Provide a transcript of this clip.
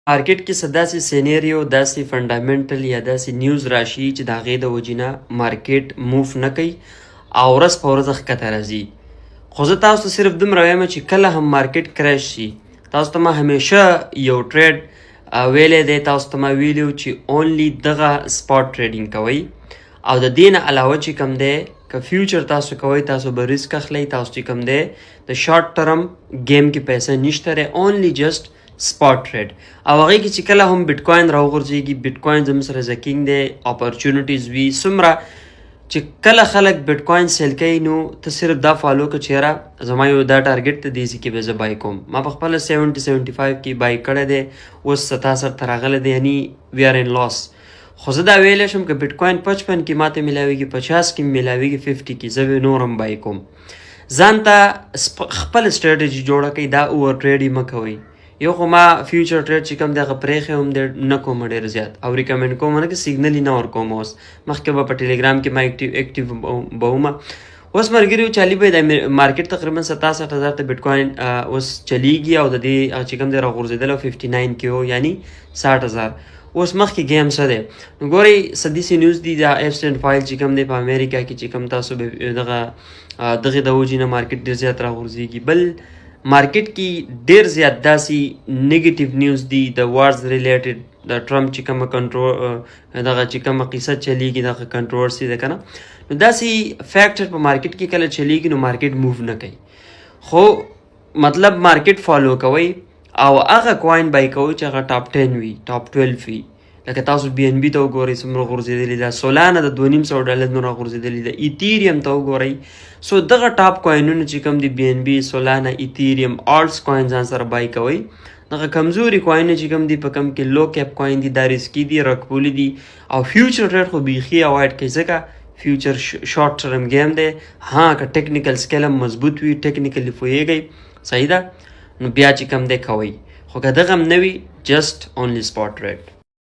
مارکیټ کې څه داسې سینیریو داسې فنډامنټل یا داسې نیوز راشي چې د هغې د وجې نه مارکیټ موف نه کوي او ورځ په ورځ ښکته راځي. خو زه تاسو ته صرف دومره وایم چې کله هم مارکیټ کریش شي، تاسو ته ما همیشه یو ټریډ ویلی دی، تاسو ته ما ویلي و چې اونلی دغه سپاټ ټریډینګ کوئ او د دې نه علاوه چې کوم دی که فیوچر تاسو کوئ تاسو به ریسک اخلئ، تاسو چې کوم دی د شارټ ټرم گیم کې پیسه نشته دی، اونلی جسټ سپاټ ټریډ. او هغې کې چې کله هم بیټ کوین راوغورځېږي، بیټ کوین زموږ سره زکینګ دی، اپرچونیټیز وي څومره چې کله خلک بیټ کوین سیل کوي نو ته صرف دا فالو کړه چې یاره زما یو دا ټارګټ ته دې ځای کې به زه بای کوم. ما په خپله 70-75 کې بای کړی دی، اوس 77 ته راغلی دی، یعنی وی آر ان لاس. خو زه دا ویلی شم که بیټ کوین 55 کې ماته میلاویږي، 50 کې میلاویږي، 50 کې زه به نور هم بای کوم. ځان ته خپل سټریټجي جوړه کړئ، دا اوور ټریډ یې مه کوئ. یو خو ما فیوچر ټریډ چې کوم دی هغه پرېښی هم دی نه کوم ډېر زیات او ریکمنډ کوم نه که سیګنل یې نه ورکوم. اوس مخکې به په ټلیګرام کې ما اکټیو به وم. اوس ملګري چې علي بھائی د مارکیټ تقریبا 67,000 ته بیټ کوین اوس چلیږي او د دې چې کوم دی راغورځېدلی 59 کې و، یعنی 60,000. اوس مخکې ګیم څه دی نو ګورئ څه داسې نیوز دي د ایپسټین فایل چې کوم دی په امریکا کې چې کوم تاسو دغې د وجې نه مارکیټ ډېر زیات راغورځېږي. بل مارکیټ کې ډېر زیات داسې نیګیټیو نیوز دي د وارز ریلیټډ، د ټرمپ چې کومه دغه چې کومه قصه چلیږي دغه کنټروورسي ده که نه، نو داسې فیکټر په مارکیټ کې کله چلیږي نو مارکیټ موو نه کوي. خو مطلب مارکیټ فالو کوئ او هغه کوین بای کوئ چې هغه ټاپ 10 وي، ټاپ 12 وي. لکه تاسو بي ان بي ته وګورئ څومره غورځېدلي ده، سولانا د $2.5 نه راغورځېدلي ده، ایتیریم ته وګورئ. سو دغه ټاپ کوینونه چې کوم دي بي ان بي، سولانا، ایتیریم، آلټس کوین ځان سره بای کوئ. دغه کمزوري کوینونه چې کوم دي په کوم کې لو کیپ کوین دي، دا رسکي دي، رکپولي دي او فیوچر ټریډ خو بیخي اوایډ کړئ ځکه فیوچر شارټ ټرم گیم دی. ها که ټیکنیکل سکیل هم مضبوط وي، ټیکنیکلی پوهیږئ، صحیح ده، نو بیا چې کوم دی کوئ. خو که دغه هم نه وي جسټ اونلی سپاټ ټریډ.